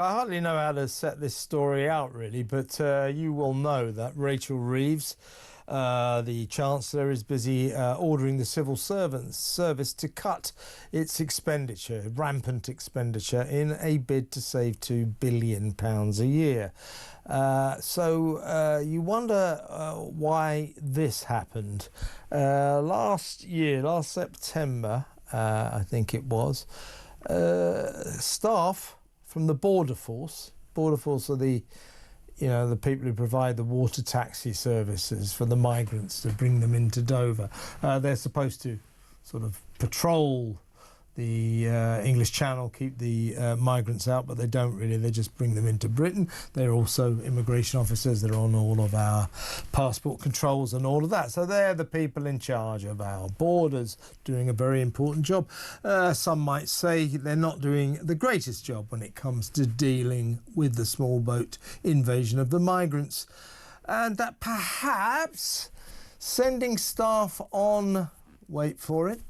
I hardly know how to set this story out, really, but you will know that Rachel Reeves, the Chancellor, is busy ordering the civil service to cut its expenditure, rampant expenditure, in a bid to save £2 billion a year. So you wonder why this happened. Last September, I think it was, staff from the Border Force are the people who provide the water taxi services for the migrants to bring them into Dover. They're supposed to sort of patrol the English Channel, keep the migrants out, but they don't really. They just bring them into Britain. They're also immigration officers. They're on all of our passport controls and all of that. So they're the people in charge of our borders, doing a very important job. Some might say they're not doing the greatest job when it comes to dealing with the small boat invasion of the migrants. And that perhaps sending staff on, wait for it,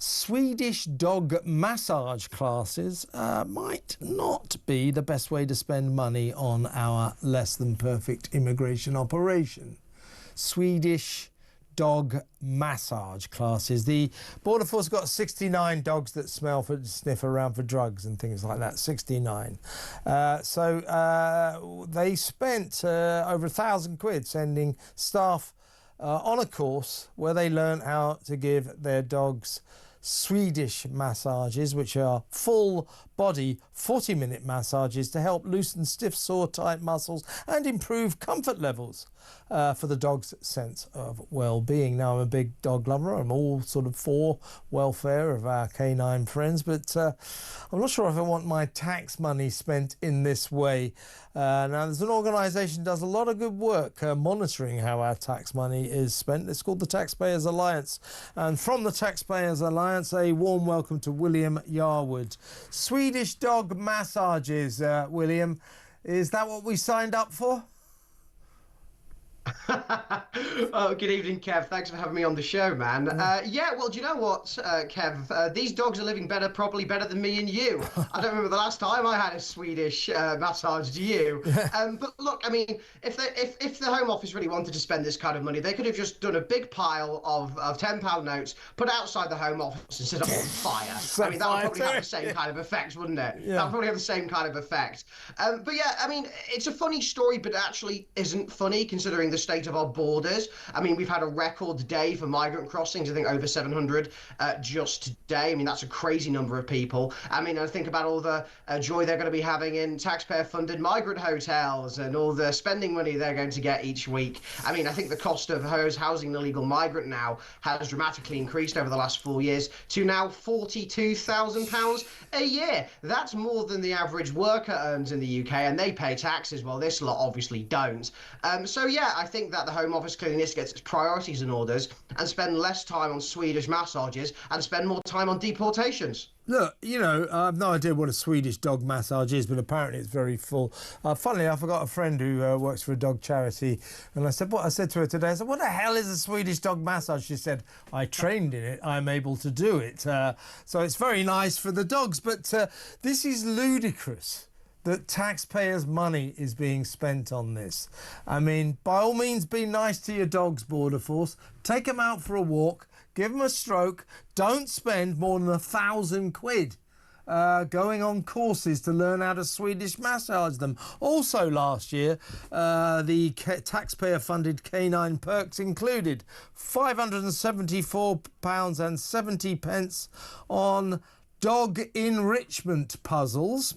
Swedish dog massage classes might not be the best way to spend money on our less than perfect immigration operation. Swedish dog massage classes. The Border Force got 69 dogs that sniff around for drugs and things like that. 69. So they spent over £1,000 sending staff on a course where they learn how to give their dogs Swedish massages, which are full body 40-minute massages to help loosen stiff, sore, tight muscles and improve comfort levels for the dog's sense of well-being. Now, I'm a big dog lover. I'm all sort of for welfare of our canine friends, but I'm not sure if I want my tax money spent in this way. Now, there's an organisation that does a lot of good work monitoring how our tax money is spent. It's called the Taxpayers Alliance. And from the Taxpayers Alliance, a warm welcome to William Yarwood. Swedish dog massages, William. Is that what we signed up for? Oh, good evening, Kev. Thanks for having me on the show, man. Yeah, well, do you know what, Kev? These dogs are living better, probably better than me and you. I don't remember the last time I had a Swedish massage. Do you? But look, I mean, if the Home Office really wanted to spend this kind of money, they could have just done a big pile of £10 notes, put outside the Home Office and set up on fire. I mean, that would probably have the same kind of effect, wouldn't it? Yeah. That would probably have the same kind of effect. But yeah, I mean, it's a funny story, but it actually isn't funny considering the state of our borders. I mean, we've had a record day for migrant crossings. I think over 700 just today. I mean, that's a crazy number of people. I mean, I think about all the joy they're going to be having in taxpayer-funded migrant hotels and all the spending money they're going to get each week. I mean, I think the cost of housing an illegal migrant now has dramatically increased over the last 4 years to now £42,000 a year. That's more than the average worker earns in the UK, and they pay taxes, while this lot obviously don't. So yeah, I think that the Home Office clearly needs to get its priorities in orders and spend less time on Swedish massages and spend more time on deportations. Look, I have no idea what a Swedish dog massage is, but apparently it's very full. Funnily, I forgot a friend who works for a dog charity, and I said to her today, I said, what the hell is a Swedish dog massage? She said, I trained in it, I'm able to do it. So it's very nice for the dogs, but this is ludicrous that taxpayers' money is being spent on this. I mean, by all means, be nice to your dogs, Border Force. Take them out for a walk, give them a stroke. Don't spend more than £1,000 going on courses to learn how to Swedish massage them. Also last year, the taxpayer-funded canine perks included £574.70 on dog enrichment puzzles.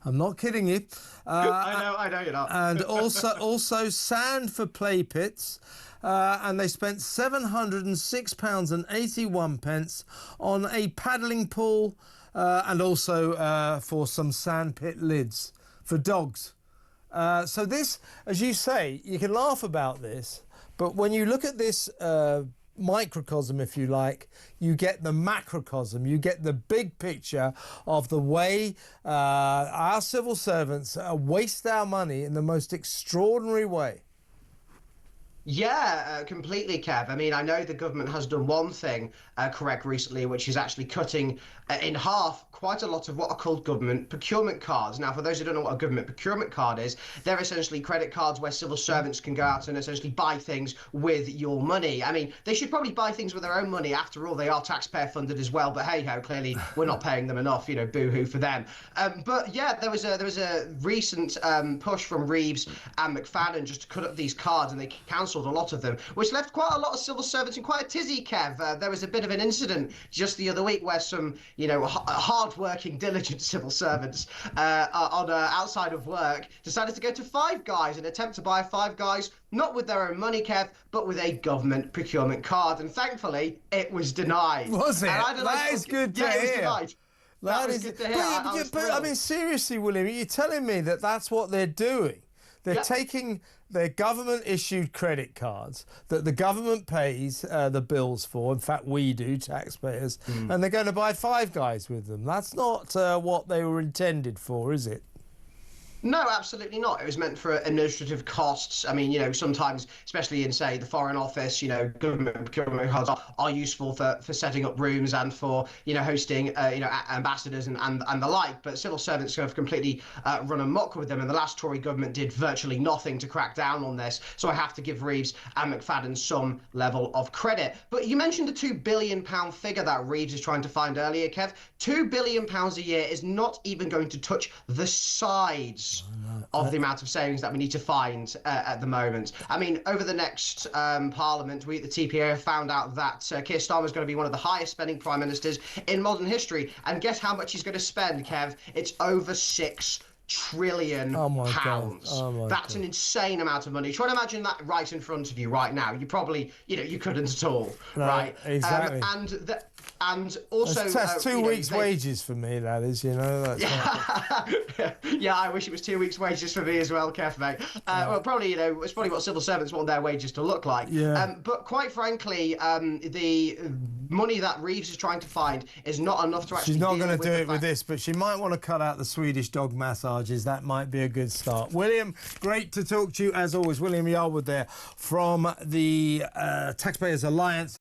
I'm not kidding you. I know you're not. And also sand for play pits. And they spent £706.81 on a paddling pool and also for some sand pit lids for dogs. So this, as you say, you can laugh about this, but when you look at this microcosm, if you like, you get the macrocosm, you get the big picture of the way our civil servants waste our money in the most extraordinary way. Yeah, completely, Kev. I mean, I know the government has done one thing correct recently, which is actually cutting in half quite a lot of what are called government procurement cards. Now, for those who don't know what a government procurement card is, they're essentially credit cards where civil servants can go out and essentially buy things with your money. I mean, they should probably buy things with their own money. After all, they are taxpayer funded as well. But hey ho, clearly we're not paying them enough. You know, boo hoo for them. But yeah, there was a recent push from Reeves and McFadden just to cut up these cards, and they cancelled a lot of them, which left quite a lot of civil servants in quite a tizzy, Kev. There was a bit of an incident just the other week where some, you know, hard-working, diligent civil servants outside of work decided to go to Five Guys and attempt to buy Five Guys, not with their own money, Kev, but with a government procurement card. And thankfully, it was denied. Was it? That is good to hear. It was denied. That was good to hear. But I mean, seriously, William, you're telling me that that's what they're doing? They're taking their government-issued credit cards that the government pays the bills for. In fact, we do, taxpayers, and they're going to buy Five Guys with them. That's not what they were intended for, is it? No, absolutely not. It was meant for administrative costs. I mean, you know, sometimes, especially in, say, the Foreign Office, you know, government procurement cards are useful for setting up rooms and for, you know, hosting, you know, ambassadors and the like. But civil servants have completely run amok with them. And the last Tory government did virtually nothing to crack down on this. So I have to give Reeves and McFadden some level of credit. But you mentioned the £2 billion figure that Reeves is trying to find earlier, Kev. £2 billion a year is not even going to touch the sides of the amount of savings that we need to find at the moment. I mean, over the next Parliament, we at the TPA have found out that Keir Starmer is going to be one of the highest spending prime ministers in modern history. And guess how much he's going to spend, Kev? It's over £6 trillion. That's an insane amount of money. Try to imagine that right in front of you right now. You probably, you know, you couldn't at all, right? Exactly. And also, that's 2 weeks' wages for me. That is, you know. That's yeah, I wish it was 2 weeks' wages for me as well, Kev, mate. Well, probably, you know, it's probably what civil servants want their wages to look like. Yeah. But quite frankly, the money that Reeves is trying to find is not enough to actually. She's not going to do it with with this, but she might want to cut out the Swedish dog massages. That might be a good start. William, great to talk to you as always. William Yarwood there from the Taxpayers Alliance.